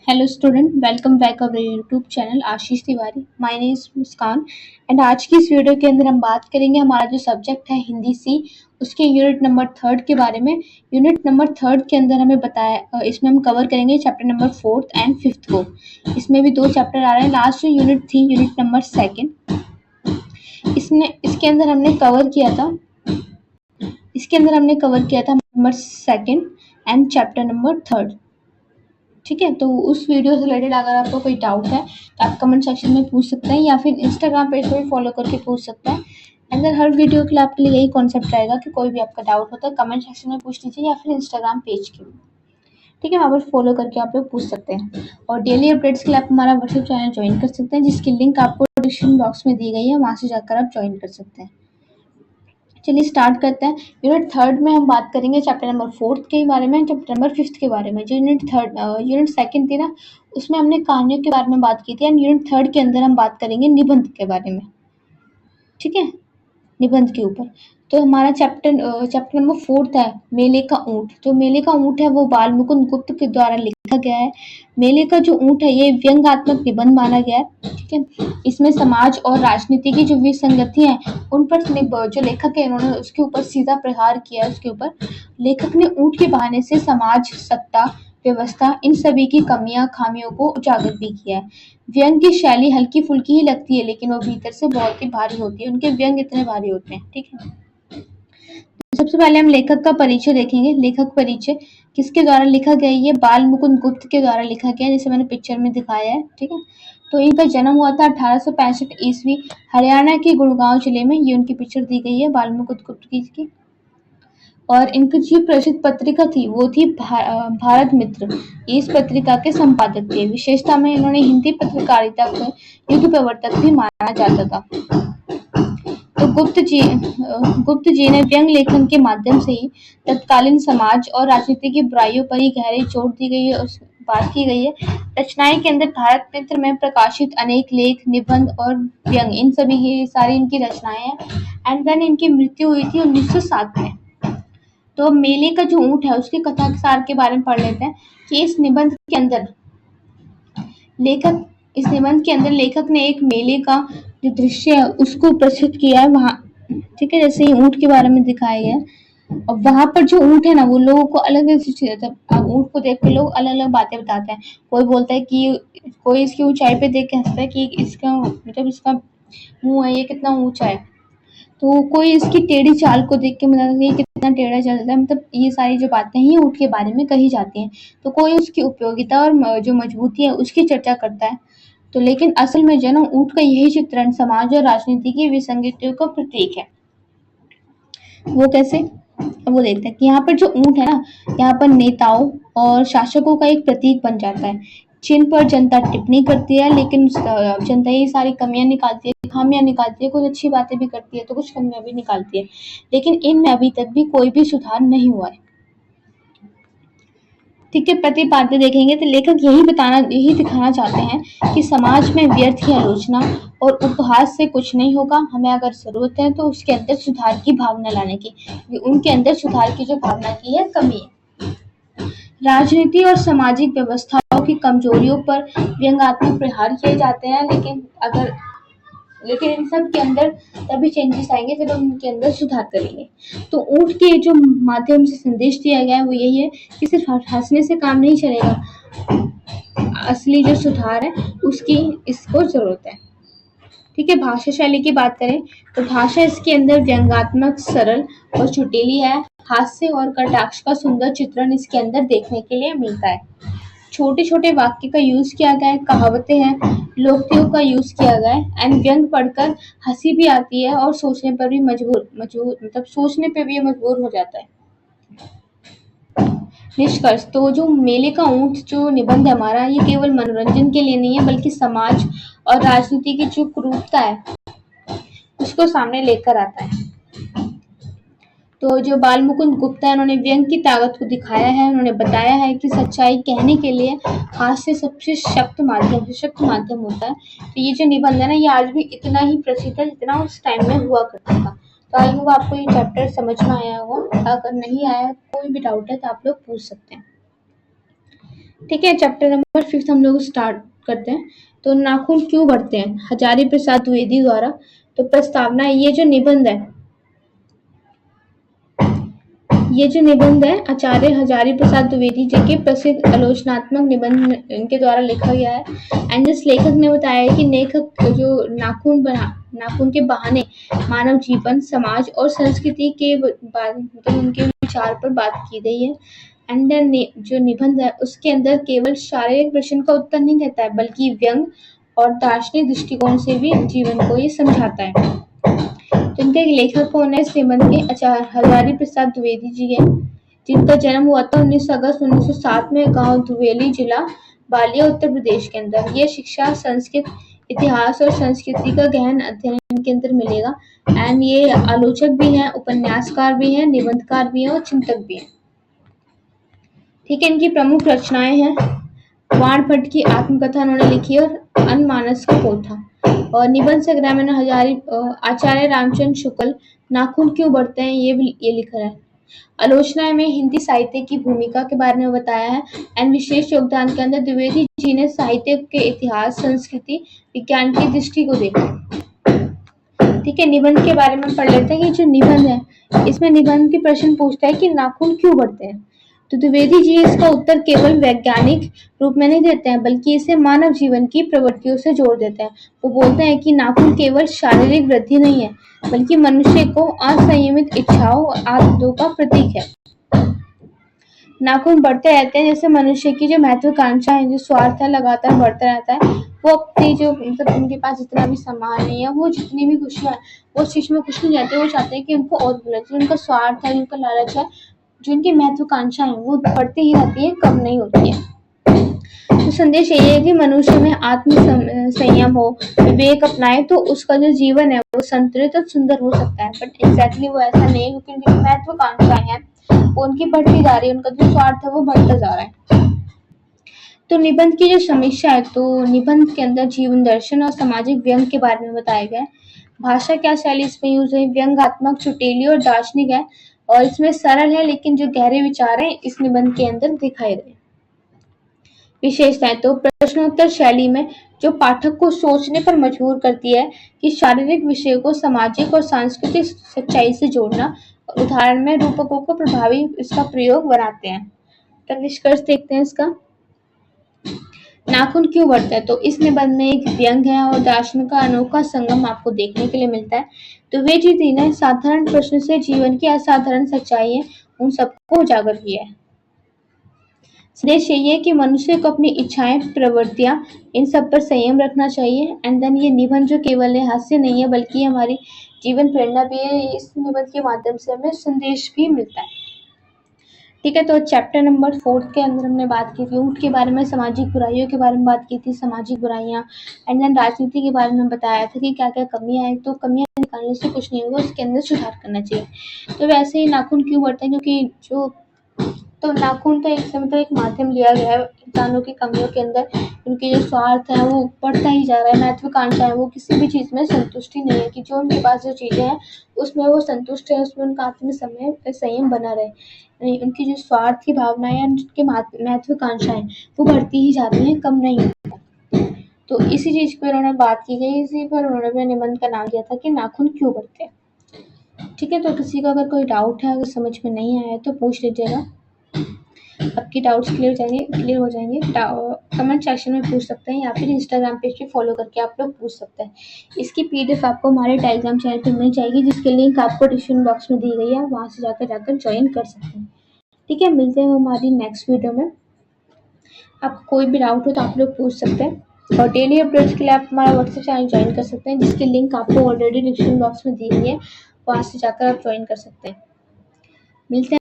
Hello student, welcome back our YouTube channel Ashish Tiwari. My name is Muskan and आज की इस video के अंदर हम बात करेंगे हमारा जो सब्जेक्ट है हिंदी सी, उसके यूनिट नंबर 3 के बारे में। यूनिट नंबर 3 के अंदर हमें बताया, इसमें हम कवर करेंगे चैप्टर नंबर 4 एंड 5 को। इसमें भी 2 चैप्टर आ रहे हैं। लास्ट जो यूनिट थी यूनिट नंबर 2, इसके अंदर हमने कवर किया था नंबर 2 एंड चैप्टर नंबर 3। ठीक है, तो उस वीडियो से रिलेटेड अगर आपको कोई डाउट है तो आप कमेंट सेक्शन में पूछ सकते हैं या फिर इंस्टाग्राम पेज पर भी फॉलो करके पूछ सकते हैं। अंदर हर वीडियो के लिए आपके लिए यही कॉन्सेप्ट रहेगा कि कोई भी आपका डाउट होता है कमेंट सेक्शन में पूछ लीजिए या फिर इंस्टाग्राम पेज के। ठीक है, वहाँ पर फॉलो करके आप लोग पूछ सकते हैं। और डेली अपडेट्स के लिए आप हमारा व्हाट्सएप चैनल ज्वाइन कर सकते हैं, जिसकी लिंक आपको डिस्क्रिप्शन बॉक्स में दी गई है, वहाँ से जाकर आप ज्वाइन कर सकते हैं। चलिए स्टार्ट करते हैं। यूनिट 3 में हम बात करेंगे चैप्टर नंबर 4 के बारे में, चैप्टर नंबर 5 के बारे में। जो यूनिट 2 थी ना, उसमें हमने कहानियों के बारे में बात की थी एंड यूनिट 3 के अंदर हम बात करेंगे निबंध के बारे में। ठीक है, निबंध के ऊपर। तो हमारा चैप्टर नंबर 4 है मेले का ऊँट। जो मेले का ऊँट है वो बाल मुकुंद गुप्त के द्वारा लिखा गया है। मेले का जो ऊँट है ये व्यंग्यात्मक निबंध माना गया है। ठीक है, इसमें समाज और राजनीति की जो विसंगतियां हैं उन पर जो लेखक है उन्होंने उसके ऊपर सीधा प्रहार किया है। उसके ऊपर लेखक ने ऊँट के बहाने से समाज, सत्ता, व्यवस्था, इन सभी की कमियां खामियों को उजागर भी किया है। व्यंग की शैली हल्की फुल्की ही लगती है लेकिन वो भीतर से बहुत ही भारी होती है। उनके व्यंग इतने भारी होते हैं। ठीक है, तो सबसे पहले हम लेखक का परिचय देखेंगे। लेखक परिचय किसके द्वारा लिखा गया है? ये बाल मुकुंद गुप्त के द्वारा लिखा गया है, जैसे मैंने पिक्चर में दिखाया है। ठीक है, तो इनका जन्म हुआ था 1865 ईस्वी, हरियाणा के गुड़गांव जिले में। ये उनकी पिक्चर दी गई है बाल मुकुंद गुप्त की। और इनकी जो प्रसिद्ध पत्रिका थी वो थी भारत मित्र। ये इस पत्रिका के संपादक थे। विशेषता में इन्होंने हिंदी पत्रकारिता को युग प्रवर्तक भी माना जाता था। तो गुप्त जी ने व्यंग लेखन के माध्यम से ही तत्कालीन समाज और राजनीति की बुराइयों पर ही गहरी चोट दी गई है, बात की गई है। रचनाएं के अंदर भारत मित्र में प्रकाशित अनेक लेख, निबंध और व्यंग, इन सभी की सारी इनकी रचनाएं हैं। एंड देन इनकी मृत्यु हुई थी 1907 में। तो मेले का जो ऊँट है उसके कथासार के बारे में पढ़ लेते हैं कि इस निबंध के अंदर लेखक ने एक मेले का जो दृश्य है उसको प्रस्तुत किया है वहाँ। ठीक है, जैसे ही ऊँट के बारे में दिखाया गया है और वहाँ पर जो ऊँट है ना वो लोगों को अलग अलग चीज़ देता है। ऊँट को देख के लोग अलग अलग बातें बताते हैं। कोई बोलता है कि कोई इसकी ऊंचाई पे देख के हंसता है कि इसका मुंह है ये कितना ऊंचा है। तो कोई इसकी टेढ़ी चाल को देख के मतलब ये कितना टेढ़ा चलता है। मतलब ये सारी जो बातें हैं ये ऊँट के बारे में कही जाती हैं। तो कोई उसकी उपयोगिता और जो मजबूती है उसकी चर्चा करता है। तो लेकिन असल में जो है ना ऊँट का यही चित्रण समाज और राजनीति की विसंगतियों का प्रतीक है। वो कैसे? वो देखते हैं कि यहाँ पर जो ऊँट है ना, यहाँ पर नेताओं और शासकों का एक प्रतीक बन जाता है, जिन पर जनता टिप्पणी करती है। लेकिन जनता ये सारी कमियां निकालती है, खामियां निकालती है, कुछ अच्छी बातें भी करती है तो कुछ कमियां भी निकालती है, लेकिन इनमें अभी तक भी कोई भी सुधार नहीं हुआ है। ठीक है, प्रतिपाद्य देखेंगे तो लेखक यही दिखाना चाहते हैं कि समाज में व्यर्थ की आलोचना और उपहास से कुछ नहीं होगा। हमें अगर जरूरत है तो उसके अंदर सुधार की भावना लाने की। उनके अंदर सुधार की जो भावना की है कमी है। राजनीति और सामाजिक व्यवस्थाओं की कमजोरियों पर व्यंग्यात्मक प्रहार किए जाते हैं, लेकिन इन सब के अंदर तभी चेंजेस आएंगे जब हम उनके अंदर सुधार करेंगे। तो ऊँट के जो माध्यम से संदेश दिया गया है वो यही है कि सिर्फ हंसने से काम नहीं चलेगा, असली जो सुधार है उसकी इसको जरूरत है। ठीक है, भाषा शैली की बात करें तो भाषा इसके अंदर व्यंग्यात्मक, सरल और चुटीली है। हास्य और कटाक्ष का सुंदर चित्रण इसके अंदर देखने के लिए मिलता है। छोटे छोटे वाक्य का यूज किया गया है, कहावतें हैं, लोकोक्तियों का यूज किया गया है। एंड व्यंग पढ़कर हंसी भी आती है और सोचने पर भी सोचने पे भी मजबूर हो जाता है। निष्कर्ष, तो जो मेले का ऊँट जो निबंध है हमारा, ये केवल मनोरंजन के लिए नहीं है बल्कि समाज और राजनीति की जो क्रूरता है उसको सामने लेकर आता है। तो जो बाल मुकुंद गुप्ता है उन्होंने व्यंग की ताकत को दिखाया है। उन्होंने बताया है कि सच्चाई कहने के लिए हास्य सबसे शक्त माध्यम होता है। तो ये जो निबंध है ना ये आज भी इतना ही प्रसिद्ध है जितना उस टाइम में हुआ करता था। तो आई होप आपको ये चैप्टर समझ में आया होगा। अगर नहीं आया कोई भी डाउट है तो आप लोग पूछ सकते हैं। ठीक है, चैप्टर नंबर 5 हम लोग स्टार्ट करते हैं। तो नाखून क्यों बढ़ते हैं, हजारी प्रसाद द्विवेदी द्वारा। तो प्रस्तावना, ये जो निबंध है आचार्य हजारी प्रसाद द्विवेदी जी के प्रसिद्ध आलोचनात्मक निबंध इनके द्वारा लिखा गया है। एंड जिस लेखक ने बताया है कि लेखक जो नाखून के बहाने मानव जीवन, समाज और संस्कृति के मतलब उनके विचार पर बात की गई है। एंड देन जो निबंध है उसके अंदर केवल शारीरिक प्रश्न का उत्तर नहीं देता है, बल्कि व्यंग और दार्शनिक दृष्टिकोण से भी जीवन को ये समझाता है। तो इनके लेखक कौन है इस निबंध के, आचार्य हजारी प्रसाद द्विवेदी जी है, जिनका जन्म हुआ था 19 अगस्त 1907 में गांव दुवेली, जिला बालिया, उत्तर प्रदेश के अंदर। ये शिक्षा, संस्कृत, इतिहास और संस्कृति का गहन अध्ययन इनके अंदर मिलेगा। एंड ये आलोचक भी हैं, उपन्यासकार भी हैं, निबंधकार भी हैं और चिंतक भी हैं। ठीक है, इनकी प्रमुख रचनाएं हैं वाणभट्ट की आत्मकथा उन्होंने लिखी और अनमानस का पोथा। और निबंध संग्रह में आचार्य रामचंद्र शुक्ल नाखून क्यों बढ़ते हैं ये लिखा है। आलोचना में हिंदी साहित्य की भूमिका के बारे में बताया है। एंड विशेष योगदान के अंदर द्विवेदी जी ने साहित्य के इतिहास, संस्कृति, विज्ञान की दृष्टि को देखा। ठीक है, निबंध के बारे में पढ़ लेते हैं कि जो निबंध है इसमें निबंध की प्रश्न पूछता है कि नाखून क्यों बढ़ते हैं। तो द्विवेदी जी इसका उत्तर केवल वैज्ञानिक रूप में नहीं देते हैं, बल्कि इसे मानव जीवन की प्रवृत्तियों से जोड़ देते हैं। वो बोलते हैं कि नाखून केवल शारीरिक वृद्धि नहीं है, बल्कि मनुष्य को असंयमित इच्छाओं और आदतों का प्रतीक है। नाखून बढ़ते रहते हैं जैसे मनुष्य की जो महत्वाकांक्षा है, जो स्वार्थ है, लगातार बढ़ता रहता है। वो अपनी जो मतलब उनके पास जितना भी सामान है या वो जितनी भी खुशियां है वो उस चीज में खुश नहीं जाते, वो चाहते हैं कि उनको और मिले। जो उनका स्वार्थ है, उनका लालच है, जो उनकी महत्वाकांक्षा है वो बढ़ती ही रहती है, कम नहीं होती है। तो संदेश यही है कि मनुष्य में आत्म संयम हो, विवेक अपनाए तो उसका जो जीवन है वो संतुलित और सुंदर हो सकता है। बट एग्जैक्टली वो ऐसा नहीं है, क्योंकि उनकी महत्वाकांक्षाएं हैं वो उनकी बढ़ती जा रही है, उनका जो स्वार्थ है वो बढ़ता जा रहा है। तो निबंध की जो समीक्षा है, तो निबंध के अंदर जीवन दर्शन और सामाजिक व्यंग के बारे में बताया गया है। भाषा क्या शैली इसमें यूज है, व्यंग्यात्मक, सुटीली और दार्शनिक है। और इसमें सरल है लेकिन जो गहरे विचार है इस निबंध के अंदर दिखाए गए। विशेषताएं, तो प्रश्नोत्तर शैली में जो पाठक को सोचने पर मजबूर करती है कि शारीरिक विषयों को सामाजिक और सांस्कृतिक सच्चाई से जोड़ना, और उदाहरण में रूपकों को प्रभावी इसका प्रयोग बनाते हैं। तो निष्कर्ष देखते हैं इसका। नाखून क्यों बढ़ता है, तो इस निबंध में एक व्यंग है और दार्शनिक का अनोखा संगम आपको देखने के लिए मिलता है। तो वे जी ने साधारण प्रश्न से जीवन की असाधारण सच्चाई है उन सबको उजागर किया है। संदेश यही है कि मनुष्य को अपनी इच्छाएं, प्रवृत्तियां, इन सब पर संयम रखना चाहिए। एंड देन ये निबंध जो केवल हास्य नहीं है बल्कि हमारी जीवन प्रेरणा भी है। इस निबंध के माध्यम से हमें संदेश भी मिलता है। ठीक है, तो चैप्टर नंबर 4 के अंदर हमने बात की थी ऊँट के बारे में, सामाजिक बुराइयों के बारे में बात की थी, सामाजिक बुराइयां। एंड देन राजनीति के बारे में बताया था कि क्या क्या कमियां हैं। तो कमियां निकालने से कुछ नहीं होगा, उसके अंदर सुधार करना चाहिए। तो वैसे ही नाखून क्यों बढ़ते हैं, क्योंकि जो तो नाखून तो एक समय तो एक माध्यम लिया गया है इंसानों की कमियों के अंदर। उनके जो स्वार्थ है वो बढ़ता ही जा रहा है, महत्वाकांक्षा है, वो किसी भी चीज में संतुष्टि नहीं है कि जो उनके पास जो चीजें हैं उसमें वो संतुष्ट है, उसमें उनका आत्म संयम बना रहे। उनकी जो स्वार्थ की भावना है, उनकी महत्वाकांक्षाएं वो बढ़ती ही जाती हैं, कम नहीं होता। तो इसी चीज पर उन्होंने बात की गई, इसी पर उन्होंने अपने निबंध का नाम दिया था कि नाखून क्यों बढ़ते हैं। ठीक है, तो किसी का अगर कोई डाउट है, अगर समझ में नहीं आया तो पूछ लीजिएगा, आपके डाउट्स क्लियर हो जाएंगे। कमेंट सेक्शन में पूछ सकते हैं या फिर इंस्टाग्राम पेज पे फॉलो करके आप लोग पूछ सकते हैं। इसकी पीडीएफ आपको हमारे टेलीग्राम चैनल पे मिल जाएगी, जिसके लिंक आपको डिस्क्रिप्शन बॉक्स में दी गई है, वहां से जाकर ज्वाइन कर सकते हैं। ठीक है, मिलते हैं हमारी नेक्स्ट वीडियो में। आपको कोई भी डाउट हो तो आप लोग पूछ सकते हैं। और डेली अपडेट्स के लिए आप हमारा व्हाट्सएप चैनल ज्वाइन कर सकते हैं, जिसकी लिंक आपको ऑलरेडी डिस्क्रिप्शन बॉक्स में दी गई है, वहां से जाकर आप ज्वाइन कर सकते हैं। मिलते हैं।